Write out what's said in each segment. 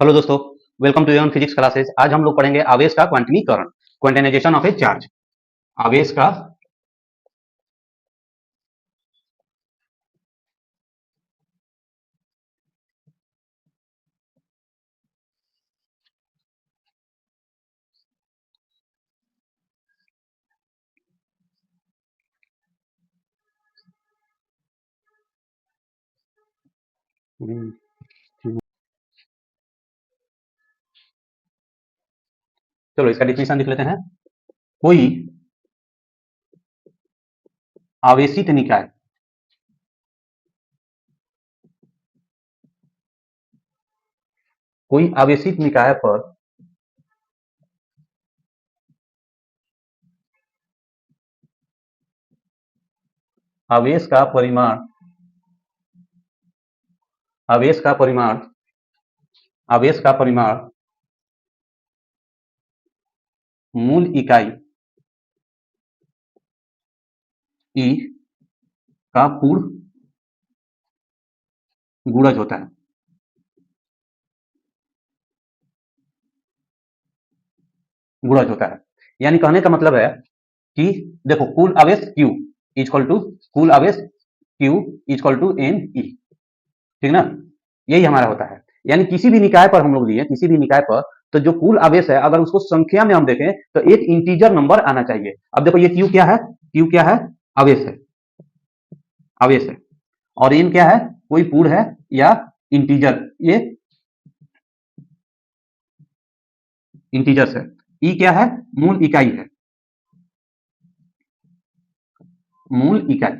Hello दोस्तों, welcome to your physics classes. आज हम लोग पढ़ेंगे आवेश का क्वांटनीकरण, क्वांटाइजेशन ऑफ ए चार्ज। आवेश का चलो इसका डिफिनेशन लिख लेते हैं। कोई आवेशित निकाय कोई आवेशित निकाय पर आवेश का परिमाण आवेश का परिमाण आवेश का परिमाण मूल इकाई ई का पूर्ण गुणज होता है। गुणज होता है यानी कहने का मतलब है कि देखो, कुल आवेश Q इक्वल टू कुल आवेश Q equal to N E, ठीक ना। यही हमारा होता है। यानी किसी भी निकाय पर हम लोग लिए, किसी भी निकाय पर तो जो कुल आवेश है, अगर उसको संख्या में हम देखें तो एक इंटीजर नंबर आना चाहिए। अब देखो, ये Q क्या है? Q क्या है? आवेश है, आवेश है। और एन क्या है? कोई पूर्ण है या इंटीजर, ये इंटीजर्स है। ई क्या है? मूल इकाई है, मूल इकाई।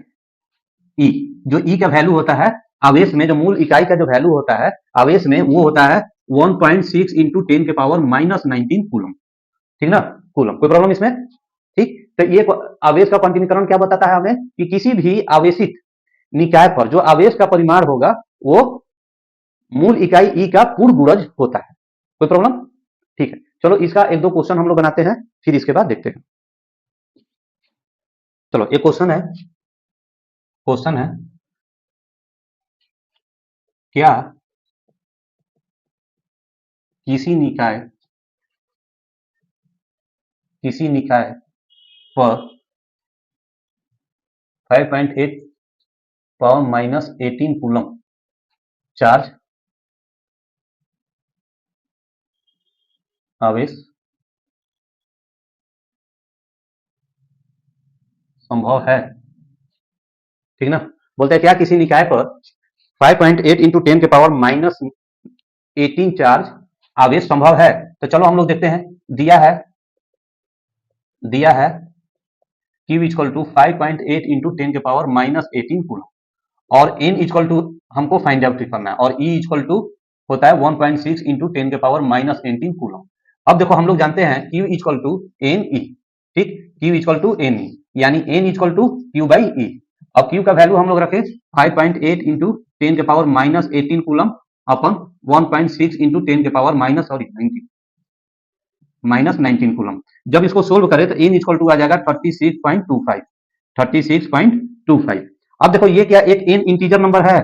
ई जो ई का वैल्यू होता है आवेश में, जो मूल इकाई का जो वैल्यू होता है आवेश में, वो होता है 1.6 इंटू 10 के पावर -19 कूलम, ठीक ना। कूलम, कोई प्रॉब्लम इसमें? ठीक। तो ये आवेश का क्वांटीकरण क्या बताता है हमें कि किसी भी आवेशित निकाय पर जो आवेश का परिमाण होगा वो मूल इकाई ई का पूर्ण गुणज होता है। कोई प्रॉब्लम? ठीक है, चलो इसका एक दो क्वेश्चन हम लोग बनाते हैं, फिर इसके बाद देखते हैं। चलो एक क्वेश्चन है क्या किसी निकाय पर 5.8 पावर -18 कूलम चार्ज आवेश संभव है, ठीक ना। बोलते हैं क्या किसी निकाय पर 5.8 इंटू 10 के पावर -18 चार्ज आवेश संभव है। तो चलो हम लोग देखते हैं। दिया है Q इक्वल टू 5.8 इंटू 10 के पावर -18 कूलम और N इक्वल टू हमको फाइंड आउट करना है, और E इक्वल टू होता है 1.6 इंटू 10 के पावर -18 कूलम। अब देखो, हम लोग जानते हैं Q equal to N E, ठीक। Q equal to N E यानी N equal to Q by E. अब Q का वैल्यू हम लोग रखे 5.8 इंटू 10 के पावर -18 कूलम अपन 1.6 इंटू 10 के पावर -19 कूलम। जब इसको सोल्व करें तो N इक्वल टू आ जाएगा 36.25। अब देखो, ये क्या एक N इंटीजर नंबर है?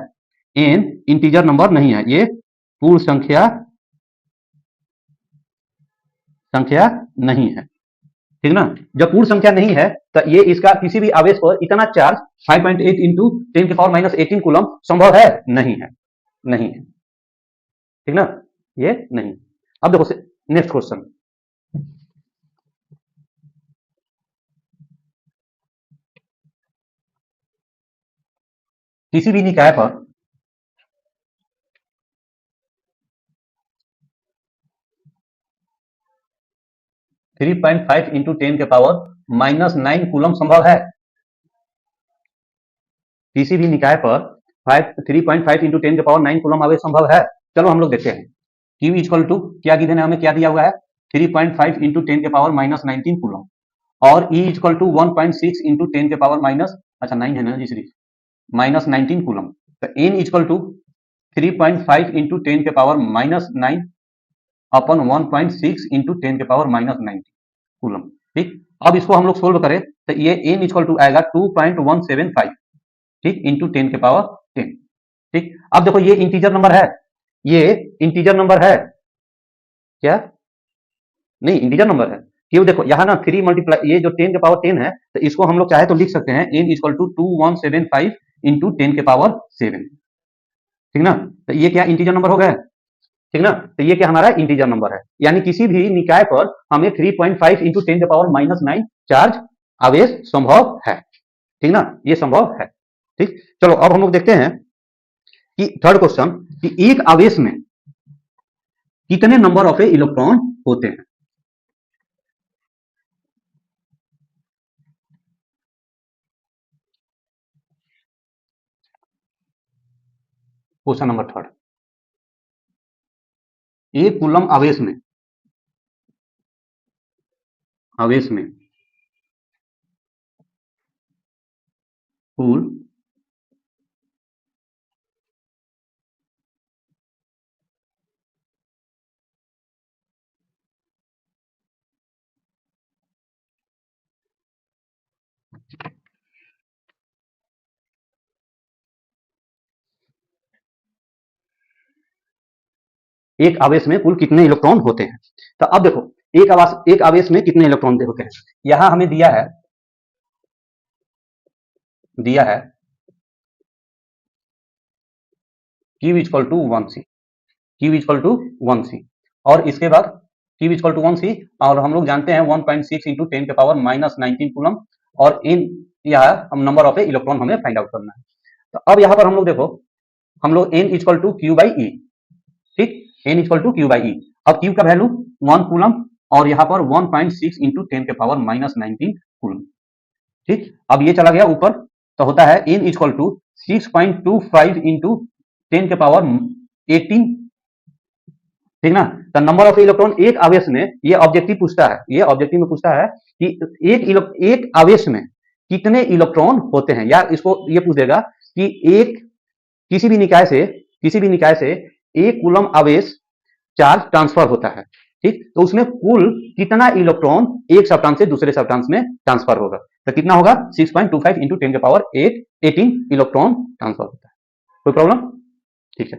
N इंटीजर नंबर नहीं है, ये पूर्ण संख्या नहीं है, ठीक ना। जब पूर्ण संख्या नहीं है तो ये इसका किसी भी आवेश पर इतना चार्ज 5.8 इंटू 10 के पावर -18 कूलम संभव है? नहीं है, नहीं है, ठीक ना। ये नहीं। अब देखो नेक्स्ट क्वेश्चन। किसी भी निकाय पर 3.5 इंटू 10 के पावर -9 कूलम संभव है। किसी भी निकाय पर 3.5 इंटू 10 के पावर 9 कूलम आवेश संभव है। चलो हम लोग देखते हैं। Q इक्वल टू क्या गिवन है हमें, क्या दिया हुआ है? 3.5 इंटू 10 के पावर -19 कूलम और E इक्वल टू 1.6 इंटू 10 के पावर अच्छा 9 है ना जी, सिर्फ -19 कूलम। तो N इक्वल टू 3.5 इंटू 10 के पावर -9 अपन 1.6 इंटू 10 के पावर -19 कूलम, ठीक। अब इसको हम लोग सोल्व करें तो ये N इक्वल टू आएगा 2.175, ठीक, इंटू 10 के पावर 10, ठीक। अब देखो, ये इंटीजर नंबर है, ये इंटीजर नंबर है, क्या नहीं, इंटीजर नंबर है। क्यों, देखो यहाँ ना 3 मल्टीप्लाई, ये जो 10 के पावर 10 है, तो इसको हम लोग चाहे तो लिख सकते हैं n इक्वल टू 2175 इंटू 10 के पावर 7, ठीक ना। तो ये क्या इंटीजर नंबर हो गया, ठीक ना। तो ये क्या हमारा इंटीजर नंबर है, यानी किसी भी निकाय पर हमें 3.5 इंटू 10 के पावर -9 चार्ज आवेश संभव है, ठीक ना, ये संभव है। ठीक, चलो अब हम लोग देखते हैं कि थर्ड क्वेश्चन, कि एक आवेश में कितने नंबर ऑफ इलेक्ट्रॉन होते हैं। क्वेश्चन नंबर थर्ड, एक कूलम आवेश में कुल एक आवेश में कुल कितने इलेक्ट्रॉन होते हैं। तो अब देखो, एक आवेश में कितने इलेक्ट्रॉन होते हैं, यहां हमें दिया है Q equal to 1C, Q equal to 1C, और इसके बाद Q इक्वल टू 1C, और हम लोग जानते हैं 1.6 इंटू 10 के पावर -19 कूलम, और इन यह हम नंबर ऑफ इलेक्ट्रॉन हमें फाइंड आउट करना है। तो अब यहाँ पर हम लोग देखो, हम लोग n equal to Q by E, ठीक, n equal to Q by E। अब Q का वैल्यू 1 कूलम, और यहाँ पर 1.6 इंटू 10 के पावर -19 कूलम, ठीक। अब ये चला गया ऊपर, तो होता है n इक्वल टू 6.25 इंटू 10 के पावर 18, ठीक ना। तो नंबर ऑफ इलेक्ट्रॉन एक आवेश में, ये ऑब्जेक्टिव पूछता है कि एक आवेश में कितने इलेक्ट्रॉन होते हैं, या इसको ये पूछ देगा कि एक किसी भी निकाय से एक कूलम आवेश चार्ज ट्रांसफर होता है, ठीक, तो उसमें कुल कितना इलेक्ट्रॉन एक सब्सटेंस से दूसरे सब्सटेंस में ट्रांसफर होगा। तो कितना होगा, 6.25 इंटू 10 के पावर 18 इलेक्ट्रॉन ट्रांसफर होता है। कोई प्रॉब्लम, ठीक है।